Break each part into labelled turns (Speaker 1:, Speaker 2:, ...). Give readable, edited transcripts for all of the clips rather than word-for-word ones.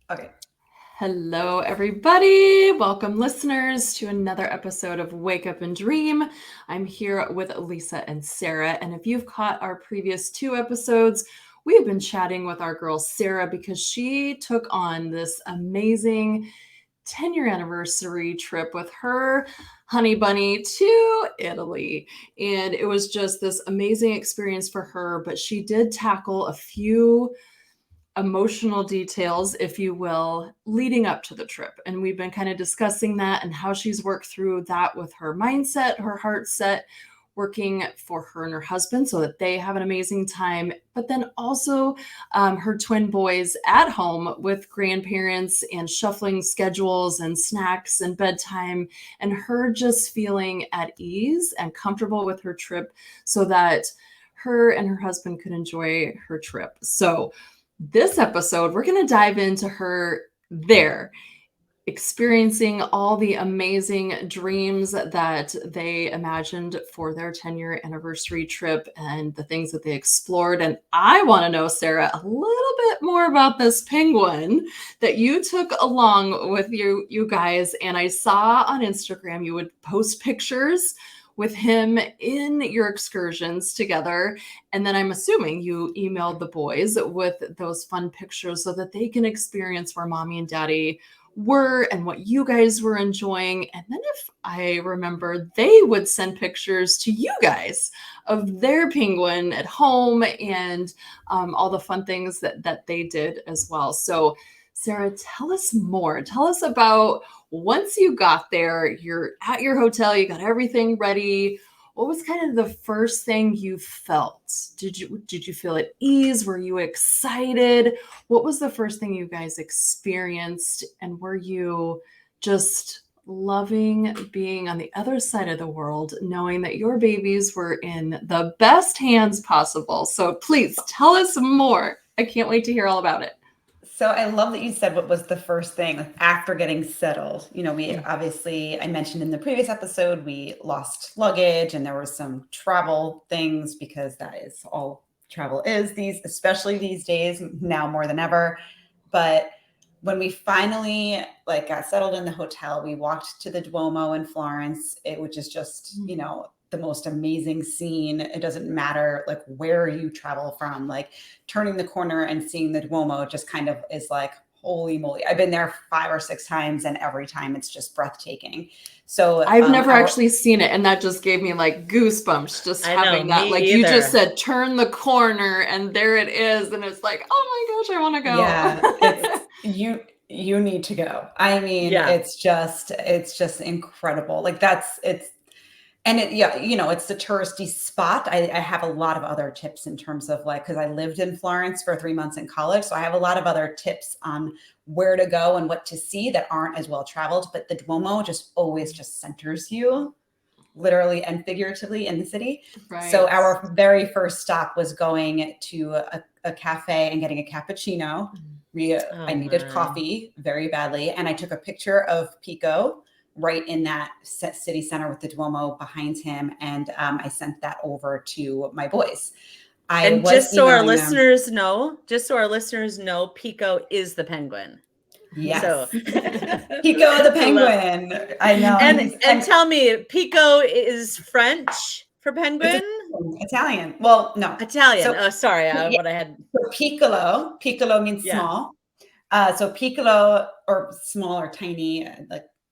Speaker 1: Okay.
Speaker 2: Hello, everybody. Welcome, listeners, to another episode of Wake Up and Dream. I'm here with Lisa and Sarah. And if you've caught our previous two episodes, we have been chatting with our girl Sara because she took on this amazing 10-year anniversary trip with her honey bunny to Italy. And it was just this amazing experience for her. But she did tackle a few emotional details, if you will, leading up to the trip. And we've been kind of discussing that and how she's worked through that with her mindset, her heart set, working for her and her husband so that they have an amazing time. But then also her twin boys at home with grandparents and shuffling schedules and snacks and bedtime, and her just feeling at ease and comfortable with her trip so that her and her husband could enjoy her trip. So, this episode, we're going to dive into her there, experiencing all the amazing dreams that they imagined for their 10-year anniversary trip and the things that they explored. And I want to know, Sarah, a little bit more about this penguin that you took along with you guys. And I saw on Instagram you would post pictures with him in your excursions together. And then I'm assuming you emailed the boys with those fun pictures so that they can experience where mommy and daddy were and what you guys were enjoying. And then, if I remember, they would send pictures to you guys of their penguin at home and all the fun things that they did as well. So, Sarah, tell us more. Tell us about once you got there, you're at your hotel, you got everything ready. What was kind of the first thing you felt? Did you feel at ease? Were you excited? What was the first thing you guys experienced? And were you just loving being on the other side of the world, knowing that your babies were in the best hands possible? So please tell us more. I can't wait to hear all about it.
Speaker 1: So I love that you said what was the first thing after getting settled. We obviously, I mentioned in the previous episode, we lost luggage and there was some travel things because that is all travel is especially these days now more than ever. But when we finally got settled in the hotel, we walked to the Duomo in Florence. It was just, the most amazing scene. It doesn't matter where you travel from, turning the corner and seeing the Duomo just kind of is like, holy moly. I've been there 5 or 6 times and every time it's just breathtaking. So
Speaker 2: I've never actually seen it, and that just gave me goosebumps just having that. You just said turn the corner and there it is, and it's like, oh my gosh, I want to go.
Speaker 1: Yeah, it's you need to go. I mean, it's just incredible. It's the touristy spot. I have a lot of other tips in terms of because I lived in Florence for 3 months in college. So I have a lot of other tips on where to go and what to see that aren't as well traveled. But the Duomo just always just centers you literally and figuratively in the city. Right. So our very first stop was going to a cafe and getting a cappuccino. I needed coffee very badly. And I took a picture of Pico right in that city center with the Duomo behind him. And I sent that over to my boys.
Speaker 3: Just so our listeners know, Pico is the penguin.
Speaker 1: Yes. So. Pico the Penquin. I know.
Speaker 3: And tell me, Pico is French for penguin?
Speaker 1: Italian. Well, no.
Speaker 3: Italian. Sorry. What I had.
Speaker 1: So piccolo means small. So piccolo or small or tiny,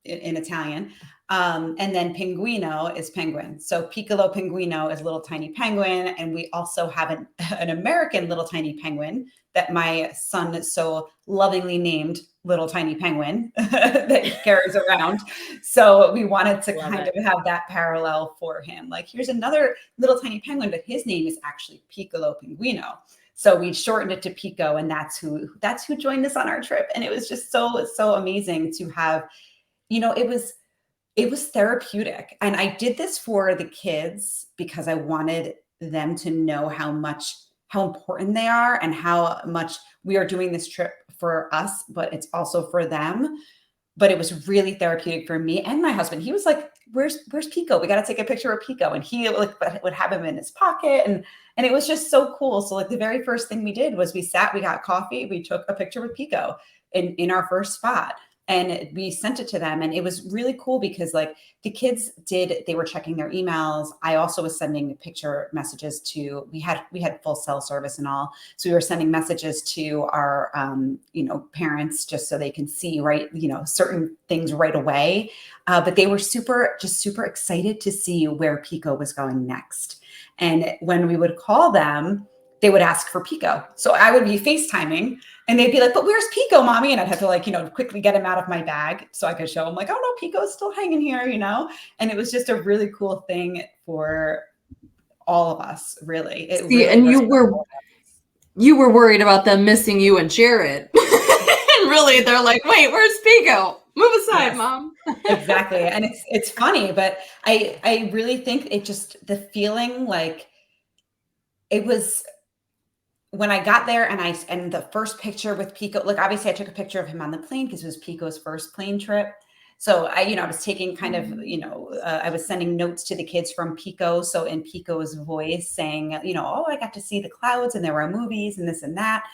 Speaker 1: in Italian. And then pinguino is penguin. So piccolo pinguino is little tiny penguin. And we also have an American little tiny penguin that my son so lovingly named Little Tiny Penguin that he carries around. So we wanted to kind of have that parallel for him. Here's another little tiny penguin, but his name is actually Piccolo Pinguino. So we shortened it to Pico, and that's who joined us on our trip. And it was just so amazing to have, it was therapeutic. And I did this for the kids because I wanted them to know how important they are and how much we are doing this trip for us, but it's also for them. But it was really therapeutic for me and my husband. He was like, where's Pico? We got to take a picture of Pico. And he would have him in his pocket. And it was just so cool. So the very first thing we did was we got coffee, we took a picture with Pico. in our first spot. And we sent it to them, and it was really cool because like the kids they were checking their emails. I also was sending picture messages to, we had full cell service and all. So we were sending messages to our, parents just so they can see, right, certain things right away. But they were super excited to see where Pico was going next. And when we would call them, they would ask for Pico. So I would be FaceTiming and they'd be like, but where's Pico, mommy? And I'd have to quickly get him out of my bag so I could show him like, oh no, Pico's still hanging here, And it was just a really cool thing for all of us, really.
Speaker 2: And you were worried about them missing you and Jared. And really, they're like, wait, where's Pico? Move aside, yes. Mom.
Speaker 1: Exactly. And it's funny, but I really think the feeling like it was, when I got there and the first picture with Pico, like obviously I took a picture of him on the plane because it was Pico's first plane trip. So I was taking kind of, I was sending notes to the kids from Pico. So in Pico's voice saying, oh, I got to see the clouds and there were movies and this and that.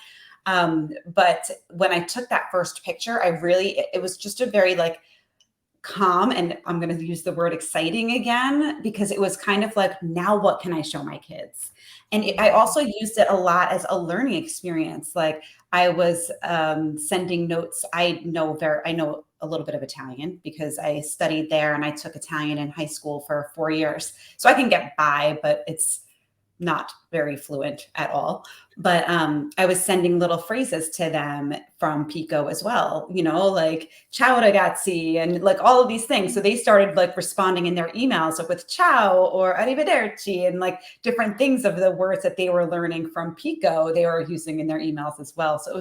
Speaker 1: But when I took that first picture, it was just a very like calm, and I'm going to use the word exciting again, because it was kind of like, now what can I show my kids? And I also used it a lot as a learning experience. Like I was sending notes. I know a little bit of Italian because I studied there and I took Italian in high school for 4 years. So I can get by, but it's not very fluent at all. But I was sending little phrases to them from Pico as well, like ciao ragazzi and like all of these things. So they started like responding in their emails with ciao or arrivederci and like different things of the words that they were learning from Pico, they were using in their emails as well. So it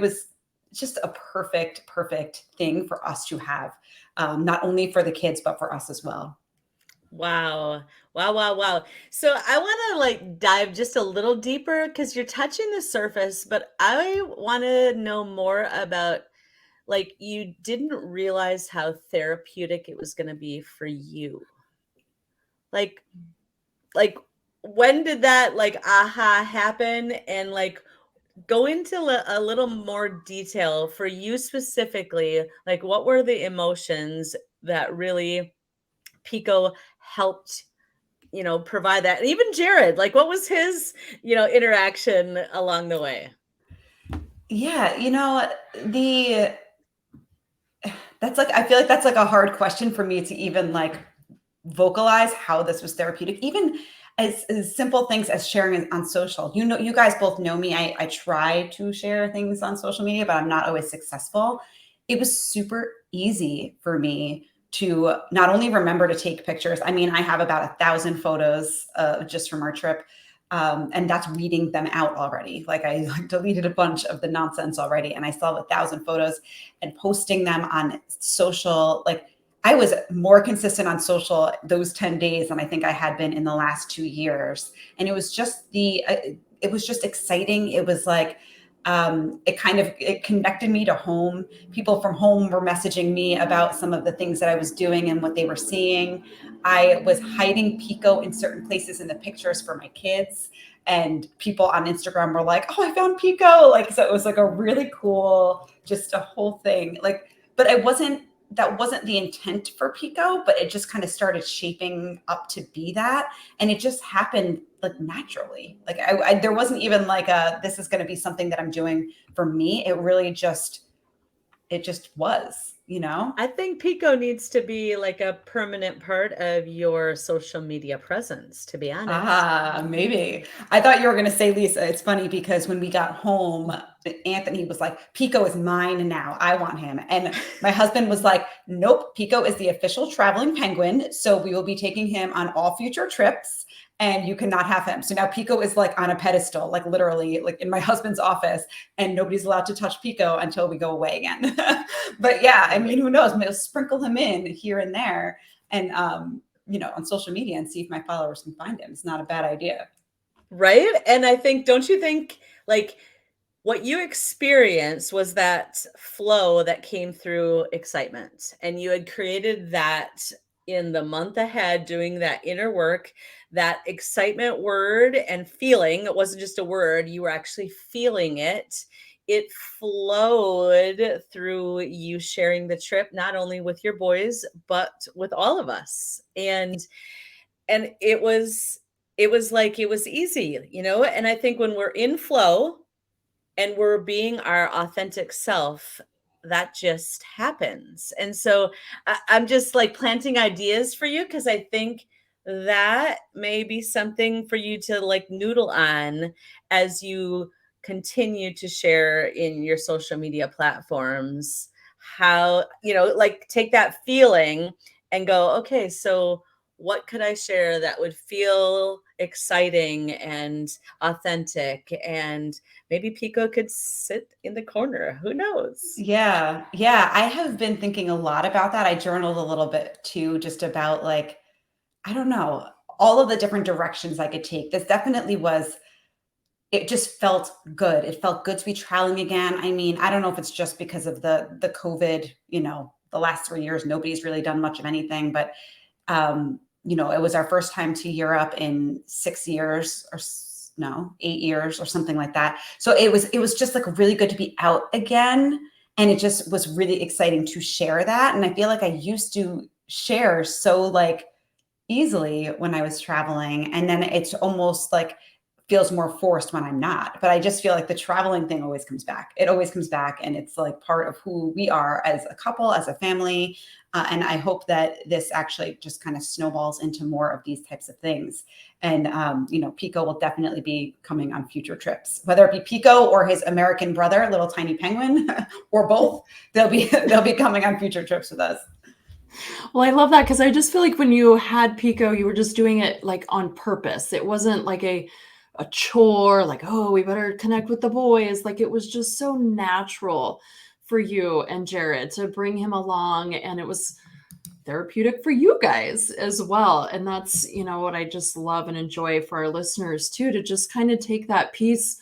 Speaker 1: was just a perfect thing for us to have, not only for the kids, but for us as well.
Speaker 3: Wow. So I want to like dive just a little deeper because you're touching the surface, but I want to know more about, like, you didn't realize how therapeutic it was going to be for you. Like when did that like aha happen? And like go into a little more detail for you specifically. Like what were the emotions that really Pico helped provide that? And even Jared, like what was his interaction along the way?
Speaker 1: Yeah, that's like, I feel like that's like a hard question for me to even like vocalize how this was therapeutic, even as simple things as sharing on social. You guys both know me. I try to share things on social media, but I'm not always successful. It was super easy for me to not only remember to take pictures. I mean, I have about 1,000 photos just from our trip. And that's reading them out already. Like I deleted a bunch of the nonsense already, and I still have 1,000 photos, and posting them on social. Like I was more consistent on social those 10 days than I think I had been in the last 2 years. And it was just it was just exciting. It was like, it connected me to home. People from home were messaging me about some of the things that I was doing and what they were seeing. I was hiding Pico in certain places in the pictures for my kids, and people on Instagram were like, oh, I found Pico. Like, so it was like a really cool, just a whole thing. Like, but that wasn't the intent for Pico, but it just kind of started shaping up to be that. And it just happened like naturally. Like there wasn't even like this is going to be something that I'm doing for me. It really just was,
Speaker 3: I think Pico needs to be like a permanent part of your social media presence, to be honest.
Speaker 1: Maybe. I thought you were going to say, Lisa, it's funny because when we got home, Anthony was like, Pico is mine now. I want him. And my husband was like, nope, Pico is the official traveling penguin. So we will be taking him on all future trips, and you cannot have him. So now Pico is like on a pedestal, like literally like in my husband's office, and nobody's allowed to touch Pico until we go away again. But yeah, I mean, who knows? Maybe I'll sprinkle him in here and there, and on social media, and see if my followers can find him. It's not a bad idea.
Speaker 3: Right. And I think, don't you think like what you experienced was that flow that came through excitement, and you had created that in the month ahead, doing that inner work, that excitement word and feeling. It wasn't just a word, you were actually feeling it it flowed through you sharing the trip, not only with your boys, but with all of us. And it was like it was easy, and I think when we're in flow and we're being our authentic self, that just happens. And so I'm just like planting ideas for you because I think that may be something for you to like noodle on as you continue to share in your social media platforms. How, like take that feeling and go, okay, so what could I share that would feel exciting and authentic, and maybe Pico could sit in the corner. Who knows?
Speaker 1: Yeah. Yeah. I have been thinking a lot about that. I journaled a little bit too, just about like, I don't know, all of the different directions I could take. This definitely was, it just felt good. It felt good to be traveling again. I mean, I don't know if it's just because of the COVID, the last 3 years, nobody's really done much of anything, but it was our first time to Europe in 6 years or no, 8 years or something like that. So it was just like really good to be out again. And it just was really exciting to share that. And I feel like I used to share so like easily when I was traveling. And then it's almost like feels more forced when I'm not. But I just feel like the traveling thing always comes back. It always comes back. And it's like part of who we are as a couple, as a family. And I hope that this actually just kind of snowballs into more of these types of things. And, Pico will definitely be coming on future trips, whether it be Pico or his American brother, little tiny penguin, or both. They'll be coming on future trips with us.
Speaker 2: Well, I love that because I just feel like when you had Pico, you were just doing it like on purpose. It wasn't like a chore, like, oh, we better connect with the boys. Like it was just so natural for you and Jared to bring him along. And it was therapeutic for you guys as well. And that's, what I just love and enjoy for our listeners too, to just kind of take that piece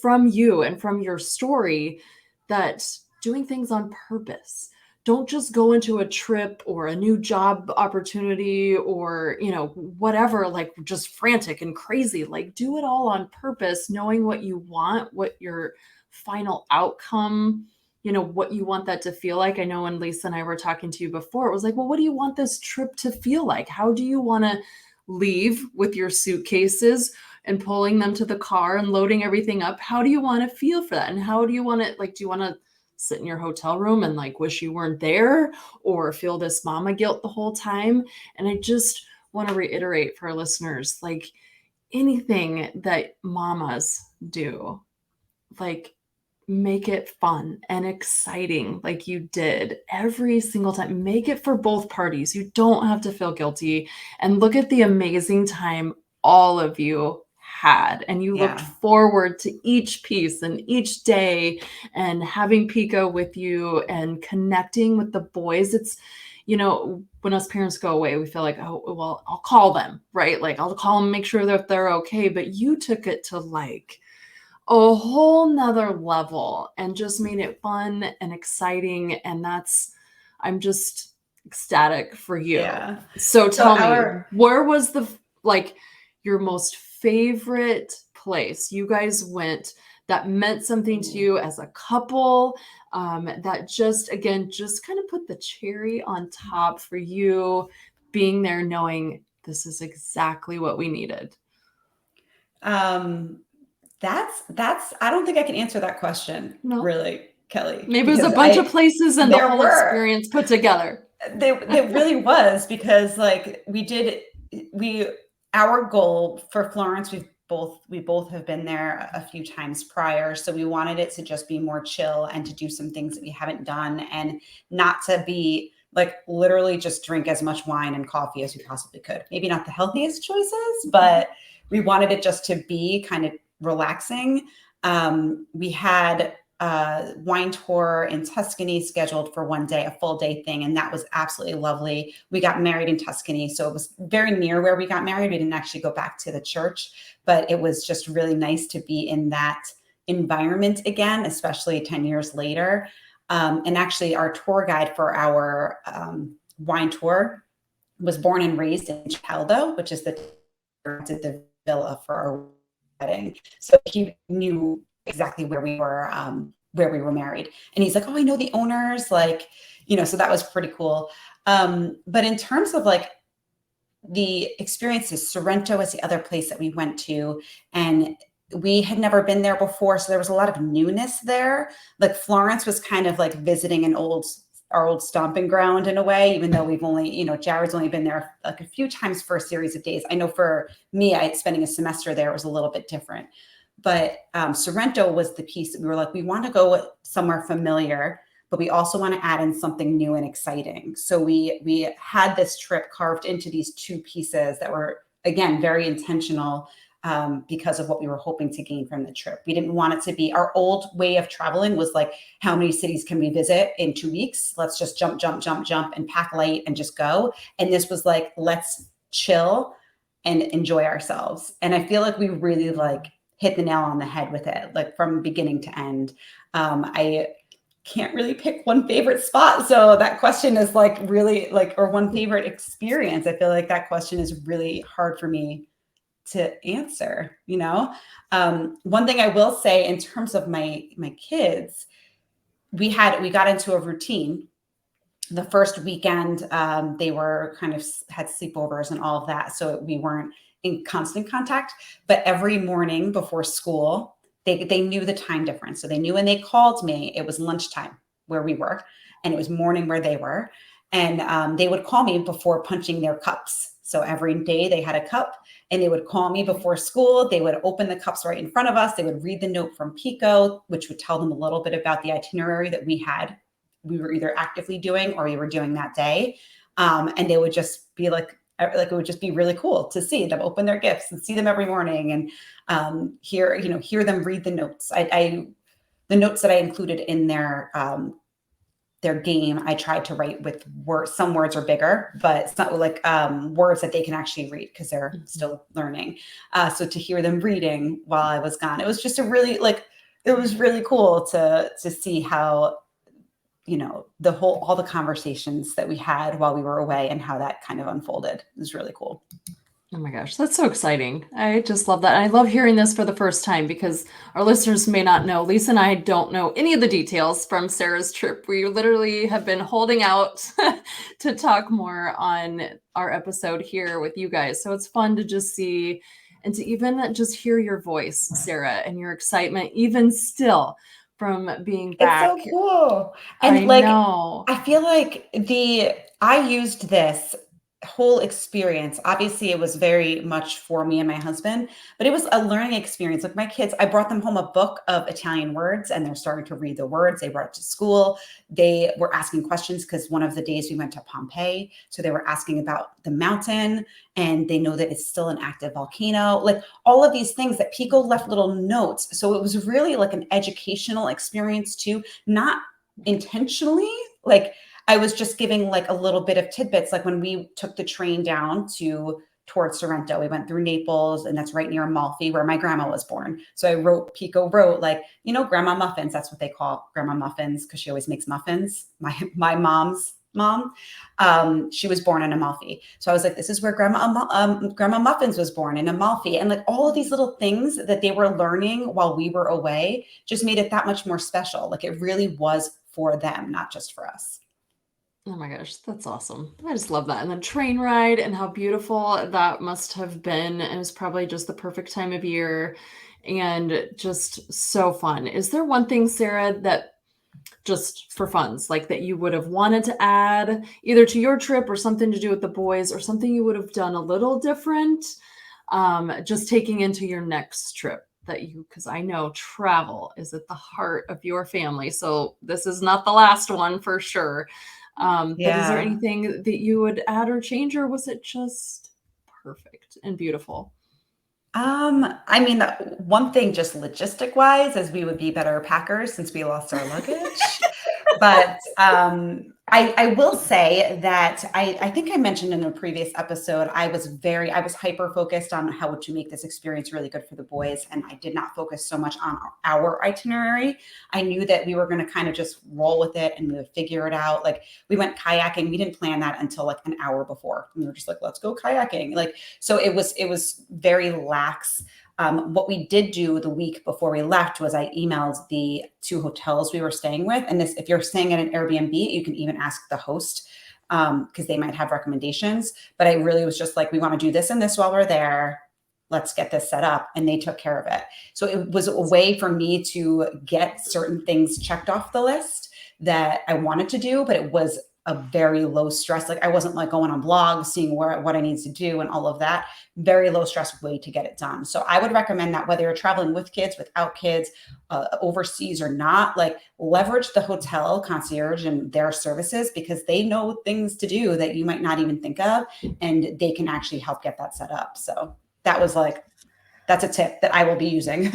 Speaker 2: from you and from your story, that doing things on purpose. Don't just go into a trip or a new job opportunity or, whatever, like just frantic and crazy. Like do it all on purpose, knowing what you want, what your final outcome, what you want that to feel like. I know when Lisa and I were talking to you before, it was like, well, what do you want this trip to feel like? How do you want to leave with your suitcases and pulling them to the car and loading everything up? How do you want to feel for that? And how do you want to, like, do you want to sit in your hotel room and like wish you weren't there or feel this mama guilt the whole time? And I just want to reiterate for our listeners, like anything that mamas do, like make it fun and exciting like you did every single time. Make it for both parties. You don't have to feel guilty. And look at the amazing time all of you had, and you looked forward to each piece and each day and having Pico with you and connecting with the boys. It's, when us parents go away, we feel like, oh, well, I'll call them, right? Like I'll call them, make sure that they're okay. But you took it to like a whole nother level and just made it fun and exciting. And I'm just ecstatic for you.
Speaker 1: Yeah.
Speaker 2: So tell me, where was your most favorite place you guys went that meant something to you as a couple, that just kind of put the cherry on top for you being there, knowing this is exactly what we needed?
Speaker 1: That's I don't think I can answer that question.
Speaker 2: No.
Speaker 1: Really, Kelly.
Speaker 2: Maybe it was a bunch of places and the whole experience put together.
Speaker 1: It really was, because like our goal for Florence, we both have been there a few times prior. So we wanted it to just be more chill and to do some things that we haven't done, and not to be like literally just drink as much wine and coffee as we possibly could. Maybe not the healthiest choices, but we wanted it just to be kind of relaxing. We had a wine tour in Tuscany scheduled for one day, a full day thing. And that was absolutely lovely. We got married in Tuscany. So it was very near where we got married. We didn't actually go back to the church, but it was just really nice to be in that environment again, especially 10 years later. And actually our tour guide for our wine tour was born and raised in Chapeldo, which is the villa for our wedding. So he knew exactly where we were married. And he's like, oh, I know the owners, like, so that was pretty cool. But in terms of like the experiences, Sorrento was the other place that we went to, and we had never been there before. So there was a lot of newness there. Like Florence was kind of like visiting our old stomping ground in a way, even though we've only, Jared's only been there like a few times for a series of days. I know for me, spending a semester there was a little bit different. But Sorrento was the piece that we were like, we want to go somewhere familiar, but we also want to add in something new and exciting. So we had this trip carved into these two pieces that were, again, very intentional, because of what we were hoping to gain from the trip. We didn't want it to be, our old way of traveling was like, how many cities can we visit in 2 weeks? Let's just jump, and pack light and just go. And this was like, let's chill and enjoy ourselves. And I feel like we really like hit the nail on the head with it, like from beginning to end. I can't really pick one favorite spot. So that question is like really like, or one favorite experience. I feel like that question is really hard for me to answer, One thing I will say in terms of my kids, we got into a routine. The first weekend, they were kind of had sleepovers and all of that. So we weren't in constant contact, but every morning before school, they knew the time difference. So they knew when they called me, it was lunchtime where we were, and it was morning where they were. And they would call me before punching their cups. So every day they had a cup, and they would call me before school. They would open the cups right in front of us. They would read the note from Pico, which would tell them a little bit about the itinerary that we were either actively doing or we were doing that day. And they would just be like it would just be really cool to see them open their gifts and see them every morning, and hear them read the notes. The notes that I included in their game, I tried to write with words. Some words are bigger, but it's not like words that they can actually read because they're still learning. So to hear them reading while I was gone, it was just it was really cool to see how, all the conversations that we had while we were away and how that kind of unfolded. It was really cool.
Speaker 2: Oh my gosh, that's so exciting. I just love that. I love hearing this for the first time because our listeners may not know. Lisa and I don't know any of the details from Sarah's trip. We literally have been holding out to talk more on our episode here with you guys. So it's fun to just see and to even just hear your voice, Sarah, and your excitement, even still from being back.
Speaker 1: It's so cool. And I feel like I used this whole experience. Obviously, it was very much for me and my husband, but it was a learning experience. Like my kids, I brought them home a book of Italian words, and they're starting to read the words. They brought it to school. They were asking questions because one of the days we went to Pompeii. So they were asking about the mountain, and they know that it's still an active volcano. Like all of these things that Pico left little notes. So it was really like an educational experience too, not intentionally. Like I was just giving like a little bit of tidbits. Like when we took the train down towards Sorrento, we went through Naples, and that's right near Amalfi where my grandma was born. So Pico wrote like, grandma muffins. That's what they call grandma muffins because she always makes muffins. My mom's mom, she was born in Amalfi. So I was like, this is where grandma muffins was born, in Amalfi. And like all of these little things that they were learning while we were away just made it that much more special. Like it really was for them, not just for us.
Speaker 2: Oh my gosh, that's awesome. I just love that. And the train ride and how beautiful that must have been. It was probably just the perfect time of year and just so fun. Is there one thing, Sarah, that just for funs, like that you would have wanted to add either to your trip or something to do with the boys or something you would have done a little different, just taking into your next trip? Because I know travel is at the heart of your family. So this is not the last one for sure. But is there anything that you would add or change, or was it just perfect and beautiful?
Speaker 1: I mean, one thing just logistic wise is we would be better packers since we lost our luggage. But I will say that I think I mentioned in a previous episode, I was hyper focused on how to make this experience really good for the boys. And I did not focus so much on our itinerary. I knew that we were going to kind of just roll with it and we would figure it out. Like we went kayaking. We didn't plan that until like an hour before. We were just like, let's go kayaking. Like, so it was very lax. What we did do the week before we left was I emailed the 2 hotels we were staying with. And this, if you're staying at an Airbnb, you can even ask the host because they might have recommendations. But I really was just like, we want to do this and this while we're there. Let's get this set up. And they took care of it. So it was a way for me to get certain things checked off the list that I wanted to do, but it was a very low stress. Like I wasn't like going on blogs, seeing what I need to do and all of that. Very low stress way to get it done. So I would recommend that whether you're traveling with kids, without kids, overseas or not, like leverage the hotel concierge and their services because they know things to do that you might not even think of, and they can actually help get that set up. So that was like, that's a tip that I will be using.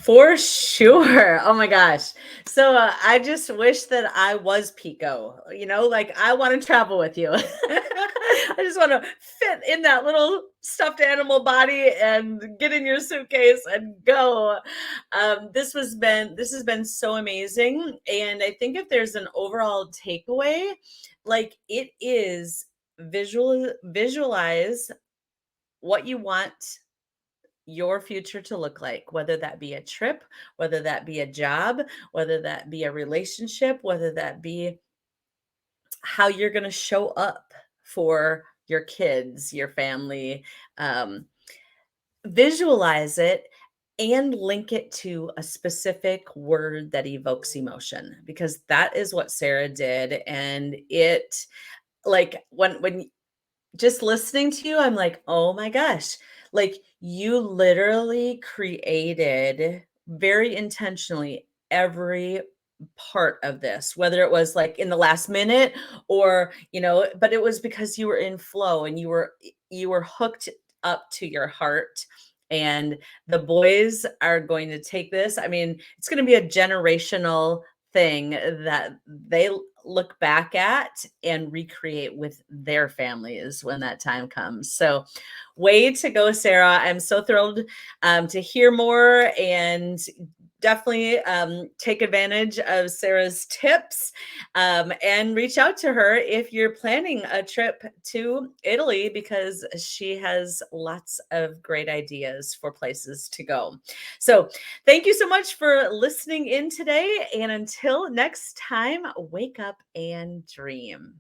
Speaker 3: For sure. Oh my gosh. So I just wish that I was Pico, like I want to travel with you. I just want to fit in that little stuffed animal body and get in your suitcase and go. This has been so amazing. And I think if there's an overall takeaway, like it is visualize what you want your future to look like, whether that be a trip, whether that be a job, whether that be a relationship, whether that be how you're going to show up for your kids, your family. Visualize it and link it to a specific word that evokes emotion, because that is what Sara did. And it, like, when just listening to you, I'm like, oh my gosh, like you literally created very intentionally every part of this, whether it was like in the last minute or, but it was because you were in flow and you were hooked up to your heart. And the boys are going to take this. I mean, it's going to be a generational thing that they look back at and recreate with their families when that time comes. So way to go, Sara. I'm so thrilled to hear more, and definitely take advantage of Sara's tips and reach out to her if you're planning a trip to Italy, because she has lots of great ideas for places to go. So thank you so much for listening in today. And until next time, wake up and dream.